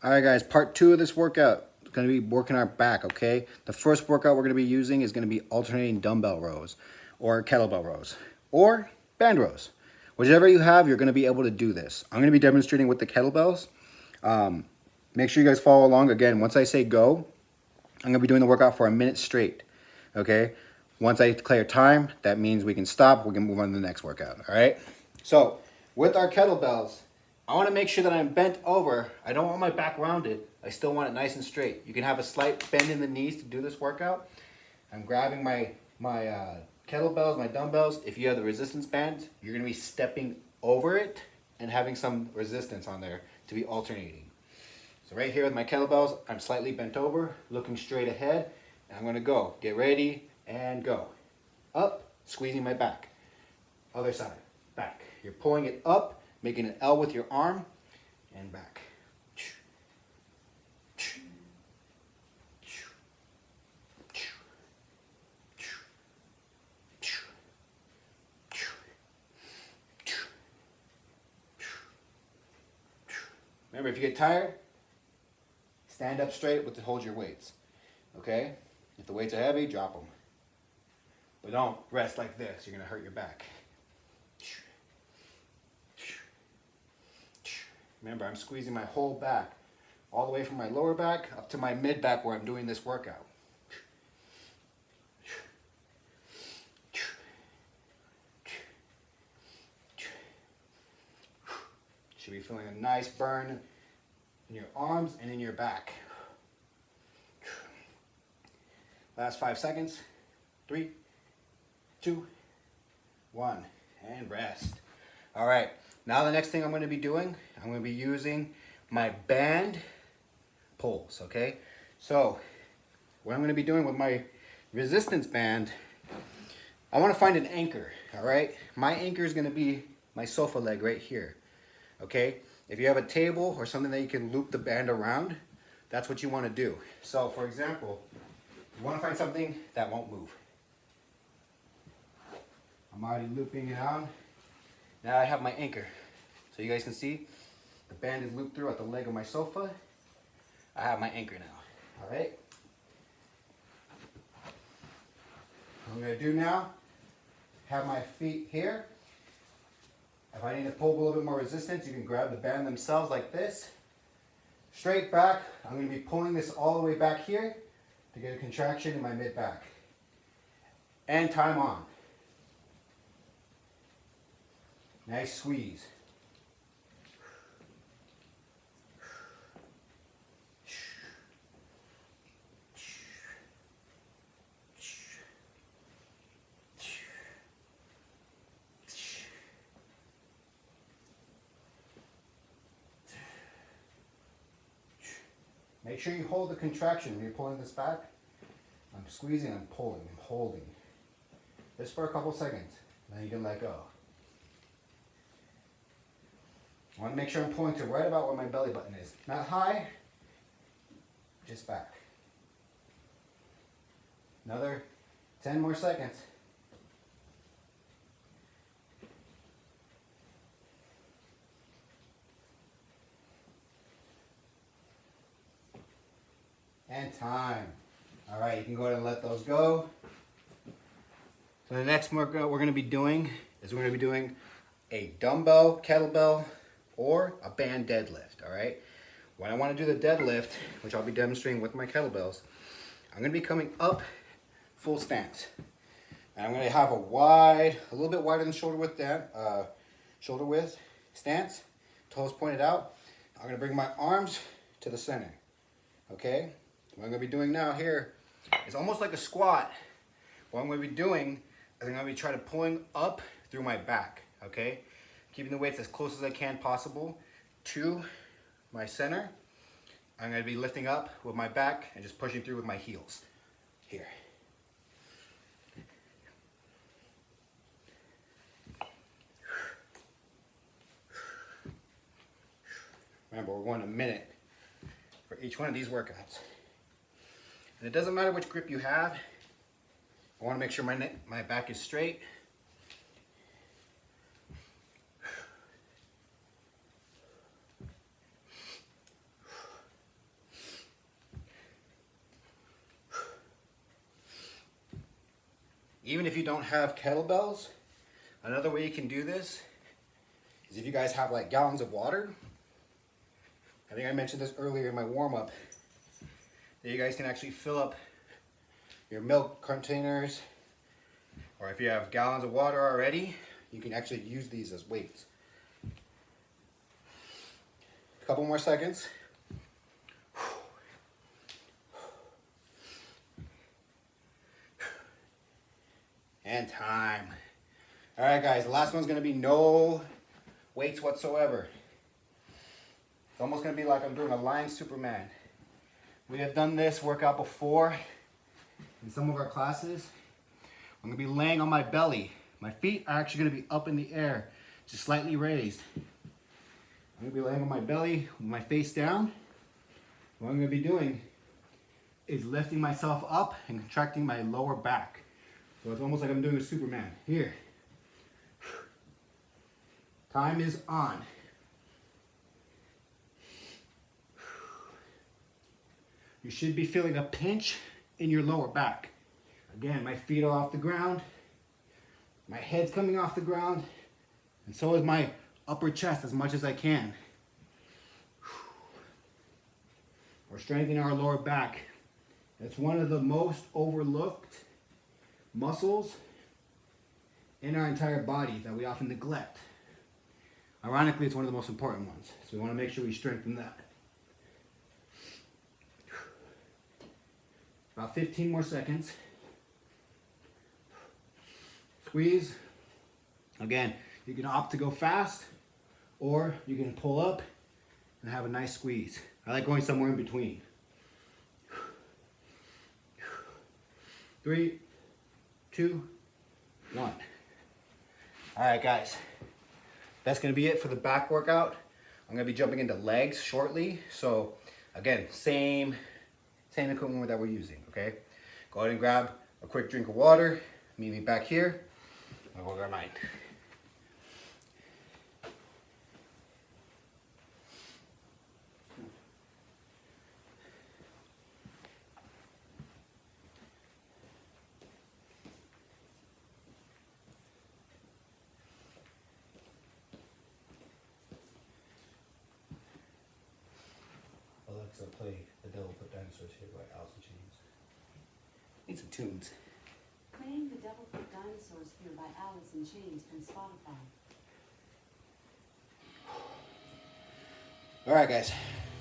All right, guys, part 2 of this workout is going to be working our back, okay? The first workout we're going to be using is going to be alternating dumbbell rows or kettlebell rows or band rows. Whichever you have, you're going to be able to do this. I'm going to be demonstrating with the kettlebells. Make sure you guys follow along. Again, once I say go, I'm going to be doing the workout for a minute straight, okay? Once I declare time, that means we can stop. We can move on to the next workout, all right? So with our kettlebells, I want to make sure that I'm bent over. I don't want my back rounded. I still want it nice and straight. You can have a slight bend in the knees to do this workout. I'm grabbing my kettlebells, my dumbbells. If you have the resistance band, you're going to be stepping over it and having some resistance on there to be alternating. So right here with my kettlebells, I'm slightly bent over, looking straight ahead. And I'm going to go. Get ready and go. Up, squeezing my back. Other side, back. You're pulling it up, making an L with your arm, and back. Remember, if you get tired, stand up straight with hold your weights. Okay? If the weights are heavy, drop them. But don't rest like this. You're going to hurt your back. Remember, I'm squeezing my whole back, all the way from my lower back up to my mid back where I'm doing this workout. Should be feeling a nice burn in your arms and in your back. Last 5 seconds. 3, 2, 1, and rest. All right, now the next thing I'm going to be doing, I'm going to be using my band pulls, okay? So what I'm going to be doing with my resistance band, I want to find an anchor, all right? My anchor is going to be my sofa leg right here, okay? If you have a table or something that you can loop the band around, that's what you want to do. So for example, you want to find something that won't move. I'm already looping it on. Now I have my anchor. So you guys can see the band is looped through at the leg of my sofa. I have my anchor now. All right. What I'm going to do now, have my feet here. If I need to pull a little bit more resistance, you can grab the band themselves like this. Straight back. I'm going to be pulling this all the way back here to get a contraction in my mid back. And time on. Nice squeeze. Make sure you hold the contraction when you're pulling this back. I'm squeezing, I'm pulling, I'm holding. Just for a couple seconds, then you can let go. I want to make sure I'm pulling to right about where my belly button is. Not high, just back. Another 10 more seconds. And time. All right, you can go ahead and let those go. So the next workout we're going to be doing is we're going to be doing a dumbbell, kettlebell, or a band deadlift, all right? When I want to do the deadlift, which I'll be demonstrating with my kettlebells, I'm going to be coming up full stance. And I'm going to have a little bit wider than shoulder width stance, toes pointed out. I'm going to bring my arms to the center, okay? What I'm going to be doing now here is almost like a squat. What I'm going to be doing is I'm going to be trying to pulling up through my back, okay? Keeping the weights as close as I can possible to my center. I'm going to be lifting up with my back and just pushing through with my heels. Here. Remember, we're going a minute for each one of these workouts. And it doesn't matter which grip you have. I want to make sure my back is straight. Even if you don't have kettlebells, another way you can do this is if you guys have like gallons of water. I think I mentioned this earlier in my warm-up, that you guys can actually fill up your milk containers, or if you have gallons of water already, you can actually use these as weights. A couple more seconds. And time. All right, guys, the last one's gonna be no weights whatsoever. It's almost gonna be like I'm doing a lying Superman. We have done this workout before in some of our classes. I'm gonna be laying on my belly. My feet are actually gonna be up in the air, just slightly raised. I'm gonna be laying on my belly with my face down. What I'm gonna be doing is lifting myself up and contracting my lower back. So it's almost like I'm doing a Superman. Here. Time is on. You should be feeling a pinch in your lower back. Again, my feet are off the ground. My head's coming off the ground. And so is my upper chest as much as I can. We're strengthening our lower back. It's one of the most overlooked muscles in our entire body that we often neglect. Ironically, it's one of the most important ones. So we want to make sure we strengthen that. About 15 more seconds. Squeeze. Again, you can opt to go fast, or you can pull up and have a nice squeeze. I like going somewhere in between. 3, 2, 1. All right, guys. That's gonna be it for the back workout. I'm gonna be jumping into legs shortly. So again, same equipment that we're using, okay? Go ahead and grab a quick drink of water. Meet me back here. I'll go grab mine. Alexa, play The Devil Put Dinosaurs Here by Alice in Chains. Need some tunes. Playing The Devil Put Dinosaurs Here by Alice in Chains from Spotify. All right, guys.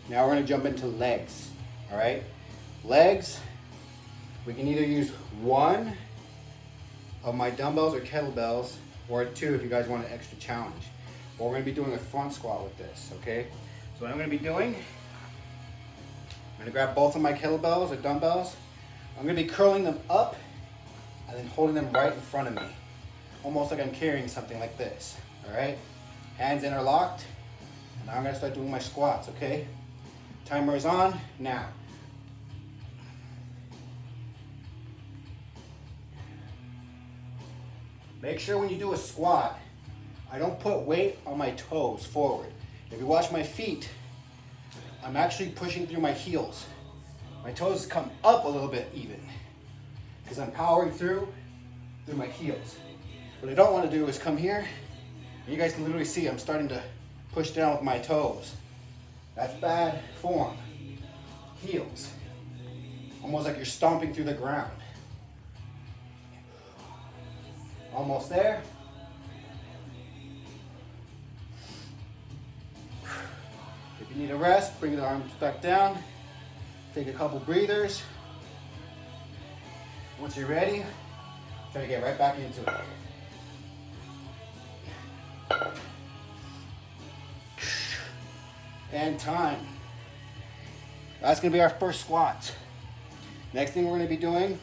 Now we're gonna jump into legs. All right, legs. We can either use one of my dumbbells or kettlebells, or two if you guys want an extra challenge. But we're gonna be doing a front squat with this. Okay. So what I'm gonna be doing, I'm gonna grab both of my kettlebells or dumbbells. I'm gonna be curling them up and then holding them right in front of me, almost like I'm carrying something like this. All right, hands interlocked. And now I'm gonna start doing my squats, okay? Timer is on now. Make sure when you do a squat, I don't put weight on my toes forward. If you watch my feet, I'm actually pushing through my heels. My toes come up a little bit even, because I'm powering through my heels. What I don't want to do is come here, and you guys can literally see I'm starting to push down with my toes. That's bad form. Heels. Almost like you're stomping through the ground. Almost there. If you need a rest, bring the arms back down. Take a couple breathers. Once you're ready, try to get right back into it. And time. That's gonna be our first squat. Next thing we're gonna be doing,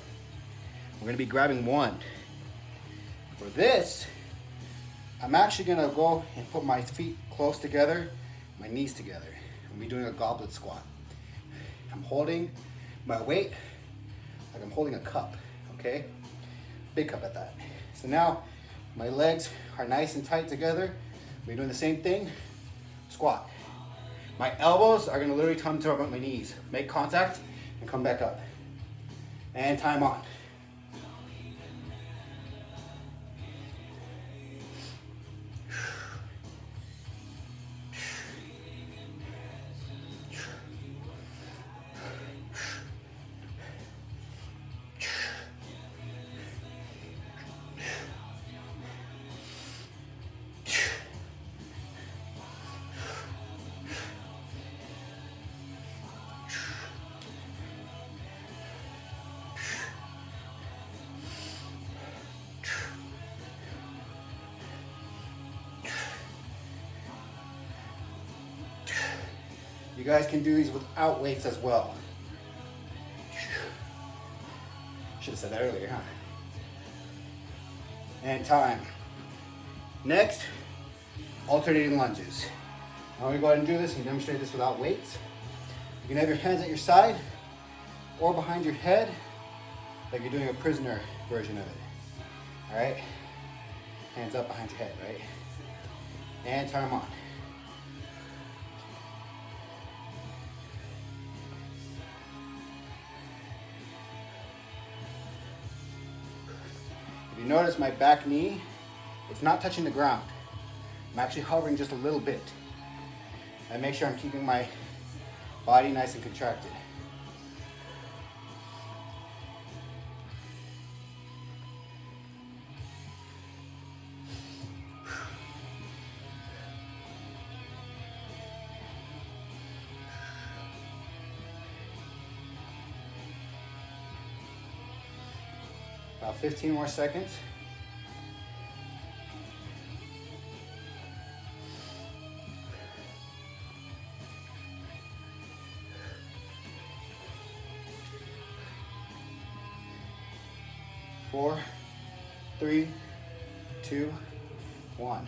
we're gonna be grabbing one. For this, I'm actually gonna go and put my feet close together, my knees together. I'm gonna be doing a goblet squat. I'm holding my weight like I'm holding a cup, okay? Big cup at that. So now my legs are nice and tight together. We're doing the same thing, squat. My elbows are gonna literally come to my knees. Make contact and come back up. And time on. You guys can do these without weights as well. Should have said that earlier, huh? And time. Next, alternating lunges. I'm gonna go ahead and do this and demonstrate this without weights. You can have your hands at your side or behind your head, like you're doing a prisoner version of it. All right? Hands up behind your head, right? And turn them on. If you notice my back knee, it's not touching the ground. I'm actually hovering just a little bit. I make sure I'm keeping my body nice and contracted. About 15 more seconds. Four, three, two, one.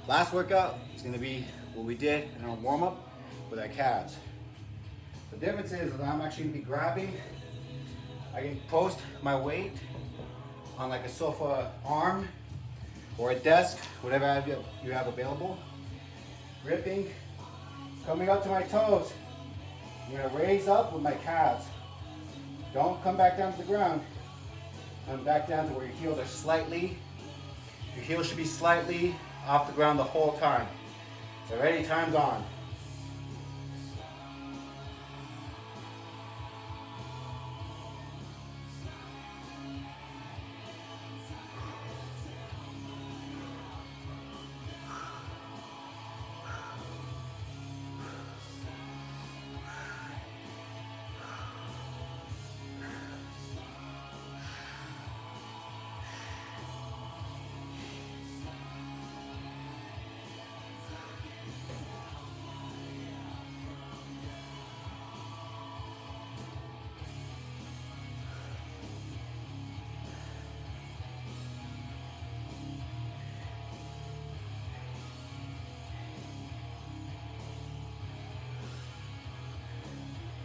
Last workout is going to be what we did in our warm-up with our calves. The difference is that I'm actually going to be grabbing, I can post my weight on like a sofa arm or a desk, whatever you have available. Gripping, coming up to my toes. I'm going to raise up with my calves. Don't come back down to the ground. Come back down to where your heels are slightly. Your heels should be slightly off the ground the whole time. So ready, time's on.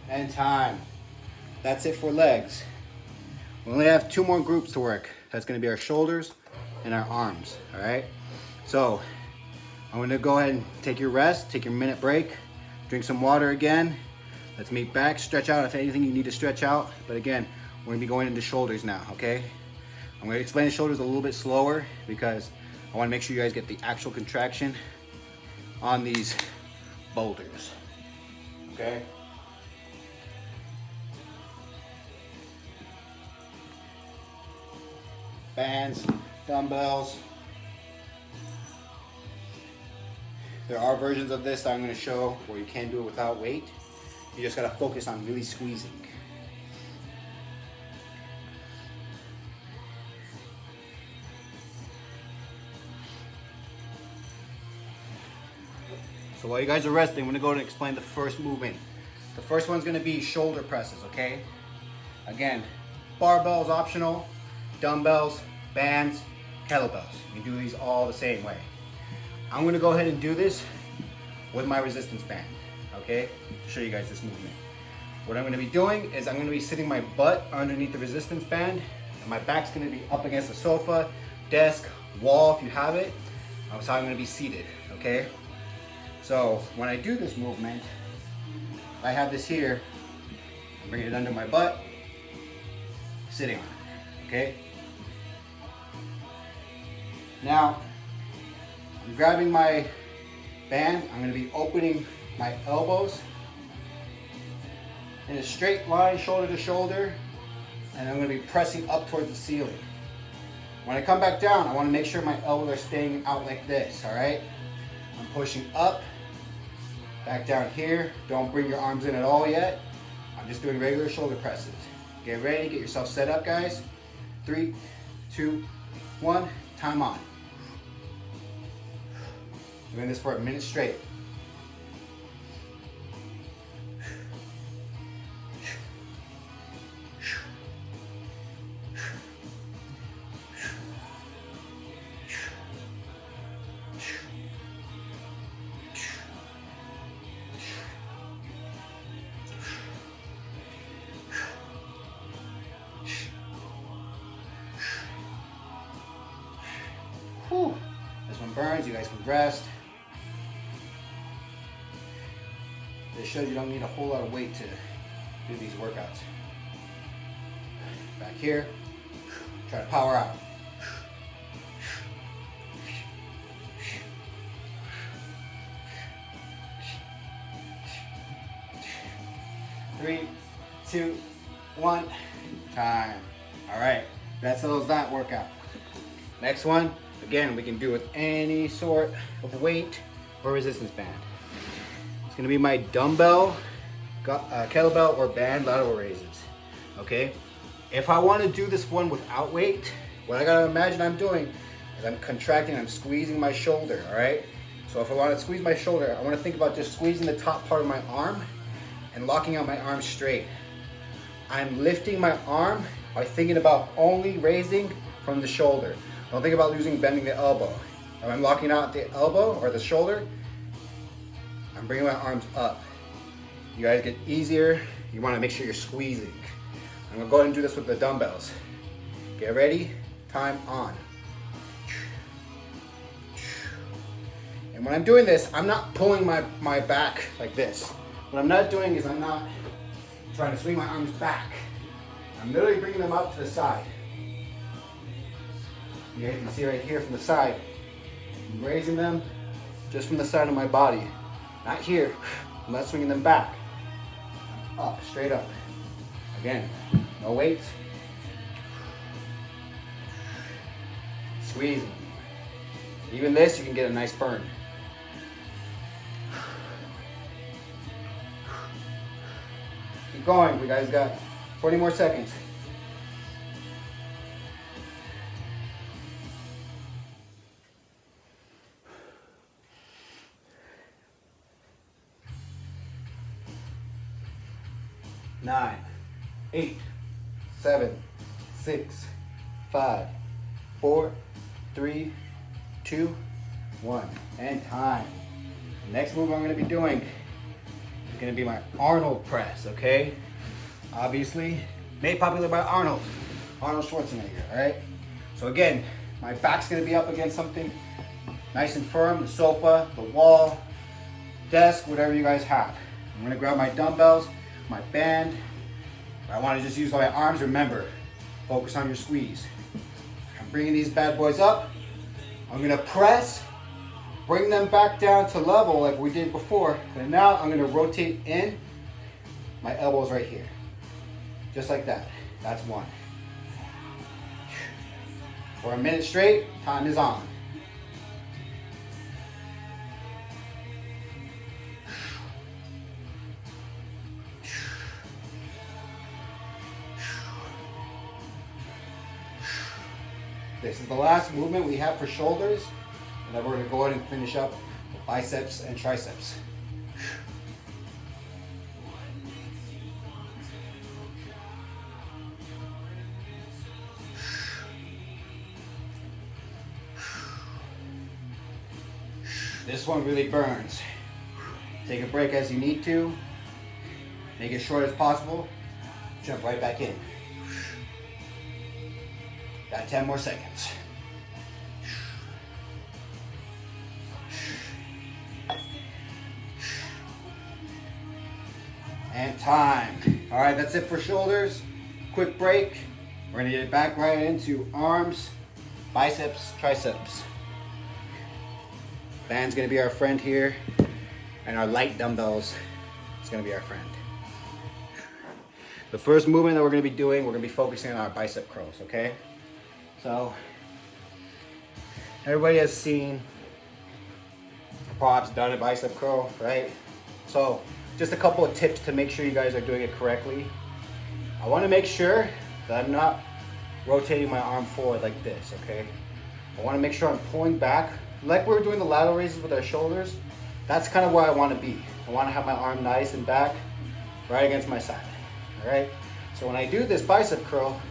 And time. That's it for legs. We only have 2 more groups to work. That's going to be our shoulders and our arms. All right. So I'm going to go ahead and take your rest, take your minute break, drink some water again. Let's meet back, stretch out if anything you need to stretch out. But again, we're going to be going into shoulders now. Okay. I'm going to explain the shoulders a little bit slower because I want to make sure you guys get the actual contraction on these boulders. Okay. Bands, dumbbells. There are versions of this that I'm going to show where you can do it without weight. You just got to focus on really squeezing. So while you guys are resting, I'm going to go and explain the first movement. The first one's going to be shoulder presses, okay? Again, barbells optional. Dumbbells, bands, kettlebells. You can do these all the same way. I'm going to go ahead and do this with my resistance band, okay? To show you guys this movement. What I'm going to be doing is I'm going to be sitting my butt underneath the resistance band, and my back's going to be up against the sofa, desk, wall if you have it. So I'm going to be seated, okay? So when I do this movement, I have this here, I'm bringing it under my butt, sitting on it, okay? Now, I'm grabbing my band. I'm going to be opening my elbows in a straight line, shoulder to shoulder, and I'm going to be pressing up towards the ceiling. When I come back down, I want to make sure my elbows are staying out like this, all right? I'm pushing up, back down here. Don't bring your arms in at all yet. I'm just doing regular shoulder presses. Get ready, get yourself set up, guys. 3, 2, 1, time on. Doing this for a minute straight. burns, you guys can rest. This shows you don't need a whole lot of weight to do these workouts. Back here, try to power out. 3, 2, 1, time. All right, that settles that workout. Next one, again, we can do with any sort of weight or resistance band. It's gonna be my dumbbell, kettlebell, or band lateral raises, okay? If I wanna do this one without weight, what I gotta imagine I'm doing is I'm contracting, I'm squeezing my shoulder, all right? So if I wanna squeeze my shoulder, I wanna think about just squeezing the top part of my arm and locking out my arm straight. I'm lifting my arm by thinking about only raising from the shoulder. Don't think about bending the elbow. If I'm locking out the elbow or the shoulder, I'm bringing my arms up. You guys get easier. You wanna make sure you're squeezing. I'm gonna go ahead and do this with the dumbbells. Get ready, time on. And when I'm doing this, I'm not pulling my back like this. What I'm not doing is I'm not trying to swing my arms back. I'm literally bringing them up to the side. You guys can see right here from the side. I'm raising them just from the side of my body. Not here. I'm not swinging them back. Up, straight up. Again, no weights. Squeezing. Even this, you can get a nice burn. Keep going. We guys got 40 more seconds. Nine, 8, 7, 6, 5, 4, 3, 2, 1, and time. The next move I'm going to be doing is going to be my Arnold press, okay? Obviously, made popular by Arnold Schwarzenegger, all right? So again, my back's going to be up against something nice and firm, the sofa, the wall, desk, whatever you guys have. I'm going to grab my dumbbells, my band. I want to just use my arms. Remember, focus on your squeeze. I'm bringing these bad boys up. I'm going to press, bring them back down to level like we did before. And now I'm going to rotate in. My elbows right here. Just like that. That's one. For a minute straight, time is on. This is the last movement we have for shoulders, and then we're going to go ahead and finish up with biceps and triceps. This one really burns. Take a break as you need to. Make it short as possible. Jump right back in. Got 10 more seconds. And time. All right, that's it for shoulders. Quick break. We're gonna get back right into arms, biceps, triceps. Band's gonna be our friend here, and our light dumbbells is gonna be our friend. The first movement that we're gonna be doing, we're gonna be focusing on our bicep curls, okay? So, everybody has seen props done a bicep curl, right? So, just a couple of tips to make sure you guys are doing it correctly. I wanna make sure that I'm not rotating my arm forward like this, okay? I wanna make sure I'm pulling back. Like we were doing the lateral raises with our shoulders, that's kind of where I wanna be. I wanna have my arm nice and back, right against my side, all right? So when I do this bicep curl,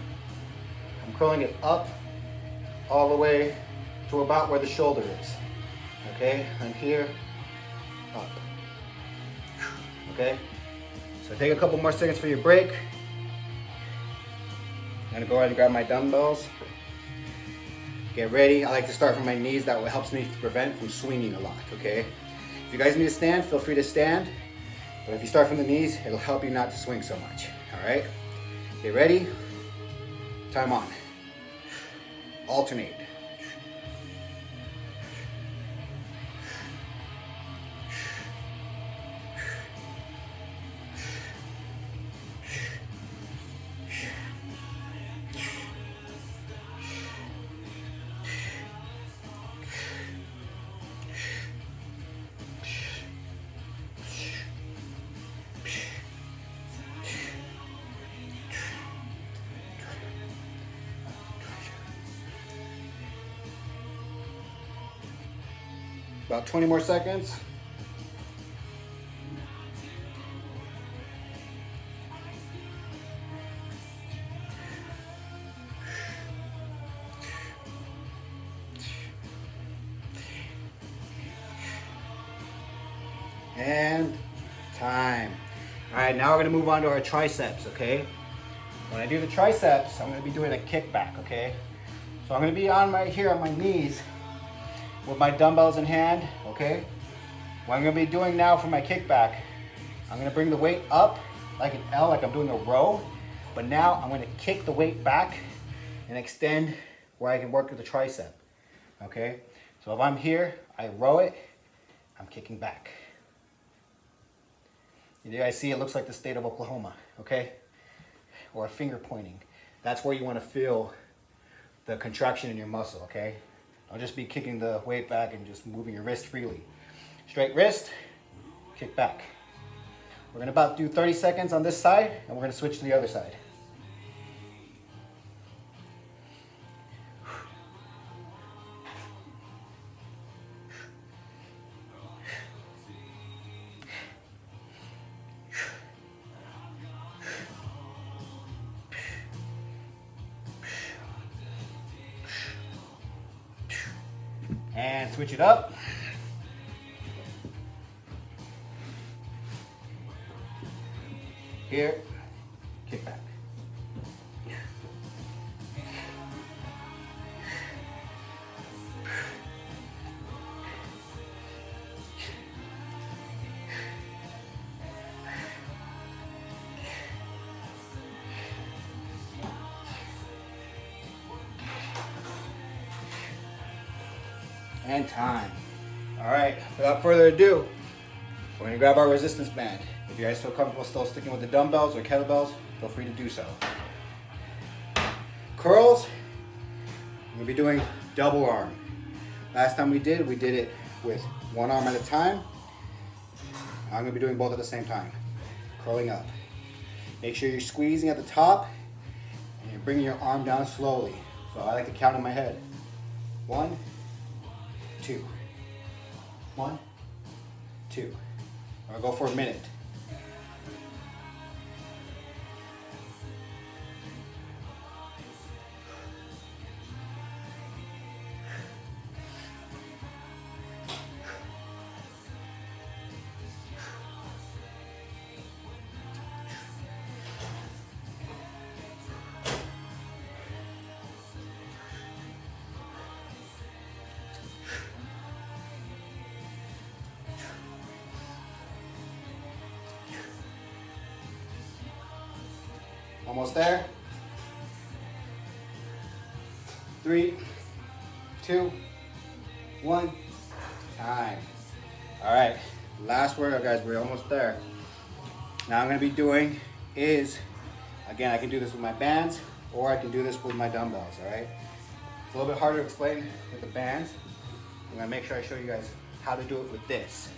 I'm curling it up all the way to about where the shoulder is. Okay, and here, up. Okay, so take a couple more seconds for your break. I'm gonna go ahead and grab my dumbbells. Get ready. I like to start from my knees. That helps me to prevent from swinging a lot, okay? If you guys need to stand, feel free to stand. But if you start from the knees, it'll help you not to swing so much, all right? Get ready. Time on. Alternate. About 20 more seconds. And time. All right, now we're gonna move on to our triceps, okay? When I do the triceps, I'm gonna be doing a kickback, okay? So I'm gonna be on right here on my knees with my dumbbells in hand, okay? What I'm gonna be doing now for my kickback, I'm gonna bring the weight up like an L, like I'm doing a row, but now I'm gonna kick the weight back and extend where I can work with the tricep, okay? So if I'm here, I row it, I'm kicking back. You guys see it looks like the state of Oklahoma, okay? Or a finger pointing. That's where you wanna feel the contraction in your muscle, okay? I'll just be kicking the weight back and just moving your wrist freely. Straight wrist, kick back. We're gonna about do 30 seconds on this side and we're gonna switch to the other side. And switch it up. Here, kick back. And time. All right, without further ado, we're gonna grab our resistance band. If you guys feel comfortable still sticking with the dumbbells or kettlebells, feel free to do so. Curls, I'm gonna be doing double arm. Last time we did it with one arm at a time. I'm gonna be doing both at the same time. Curling up. Make sure you're squeezing at the top and you're bringing your arm down slowly. So I like to count in my head. 1, 2. 1, 2. I'll go for a minute. Almost there. 3, 2, 1, time. All right, last workout, guys. We're almost there. Now I'm gonna be doing is, again, I can do this with my bands or I can do this with my dumbbells, all right? It's a little bit harder to explain with the bands. I'm gonna make sure I show you guys how to do it with this.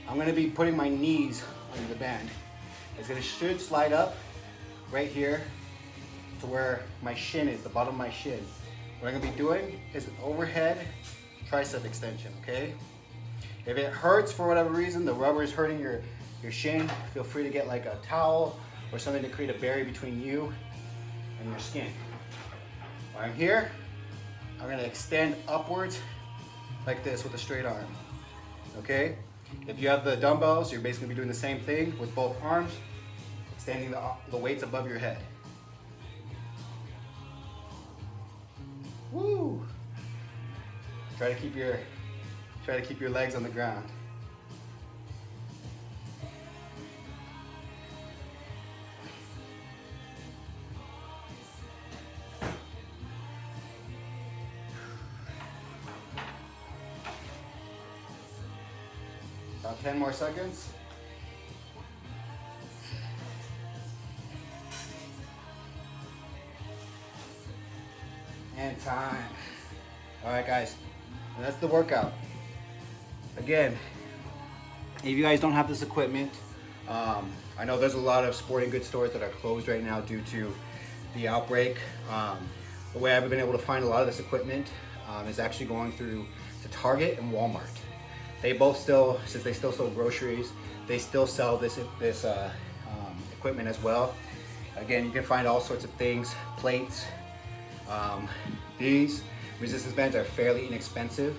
I'm gonna be putting my knees under the band. Should slide up right here to where my shin is, the bottom of my shin. What I'm gonna be doing is an overhead tricep extension, okay? If it hurts for whatever reason, the rubber is hurting your shin, feel free to get like a towel or something to create a barrier between you and your skin. While I'm here, I'm gonna extend upwards like this with a straight arm, okay? If you have the dumbbells, you're basically gonna be doing the same thing with both arms, extending the weights above your head. Woo! Try to keep your legs on the ground. About 10 more seconds. And time. All right, guys, and that's the workout. Again, if you guys don't have this equipment, I know there's a lot of sporting goods stores that are closed right now due to the outbreak. The way I've been able to find a lot of this equipment is actually going through to Target and Walmart. They both still, since they still sell groceries, they still sell this equipment as well. Again, you can find all sorts of things, plates. These resistance bands are fairly inexpensive.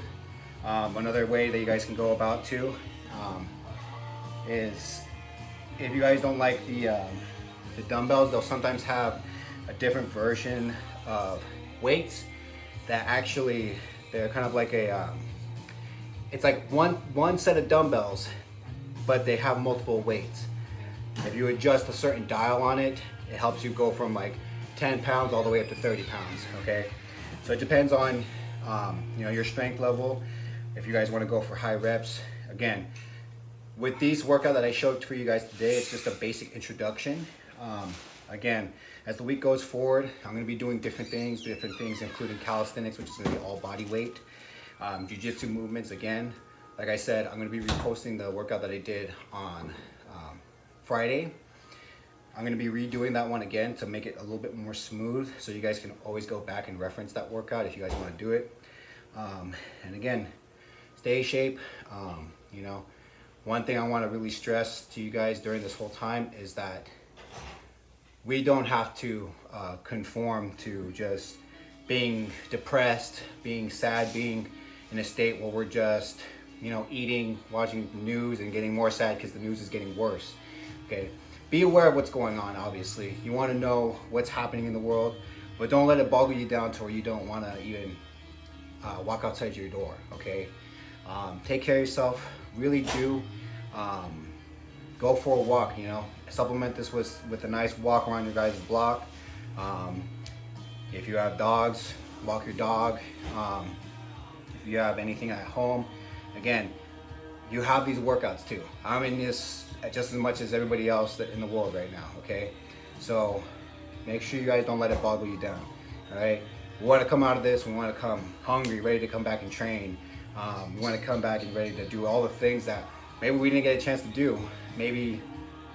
Another way that you guys can go about too is if you guys don't like the dumbbells, they'll sometimes have a different version of weights that actually they're kind of like a it's like one set of dumbbells, but they have multiple weights. If you adjust a certain dial on it, it helps you go from like 10 pounds all the way up to 30 pounds, okay? So it depends on you know, your strength level. If you guys want to go for high reps, again, with these workout that I showed for you guys today, it's just a basic introduction. Again, as the week goes forward, I'm going to be doing different things including calisthenics, which is going to be all body weight. Jiu-jitsu movements, again, like I said, I'm going to be reposting the workout that I did on Friday. I'm going to be redoing that one again to make it a little bit more smooth, so you guys can always go back and reference that workout if you guys want to do it. And again, stay in shape. You know, one thing I want to really stress to you guys during this whole time is that we don't have to conform to just being depressed, being sad, being in a state where we're just, you know, eating, watching the news and getting more sad because the news is getting worse. Okay, be aware of what's going on. Obviously, you want to know what's happening in the world, but don't let it boggle you down to where you don't want to even walk outside your door. Okay, take care of yourself. Really do. Go for a walk. You know, supplement this with a nice walk around your guys' block. If you have dogs, walk your dog. If you have anything at home, again, you have these workouts too. I'm in this just as much as everybody else in the world right now, okay? So make sure you guys don't let it boggle you down, all right? We want to come out of this, we want to come hungry, ready to come back and train. We want to come back and ready to do all the things that maybe we didn't get a chance to do. Maybe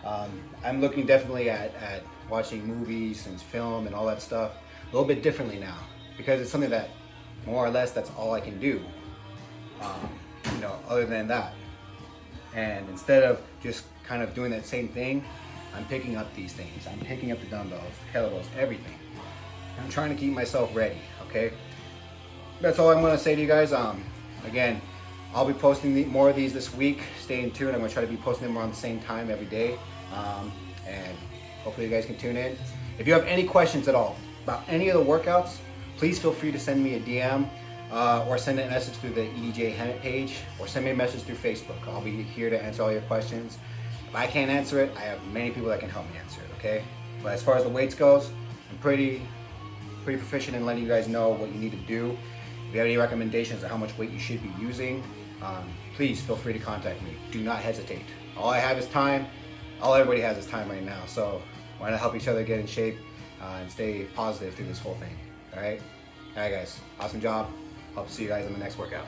I'm looking definitely at watching movies and film and all that stuff a little bit differently now, because it's something that more or less that's all I can do, you know, other than that. And instead of just kind of doing that same thing, I'm picking up these things. I'm picking up the dumbbells, the kettlebells, everything. I'm trying to keep myself ready, okay? That's all I'm gonna say to you guys. Again, I'll be posting more of these this week. Stay tuned. I'm gonna try to be posting them around the same time every day. And hopefully you guys can tune in. If you have any questions at all about any of the workouts, please feel free to send me a DM or send a message through the EDJ Hammett page, or send me a message through Facebook. I'll be here to answer all your questions. If I can't answer it, I have many people that can help me answer it, okay? But as far as the weights goes, I'm pretty proficient in letting you guys know what you need to do. If you have any recommendations on how much weight you should be using, please feel free to contact me. Do not hesitate. All I have is time. All everybody has is time right now. So why not help each other get in shape and stay positive through this whole thing, all right? All right, guys, awesome job. Hope to see you guys in the next workout.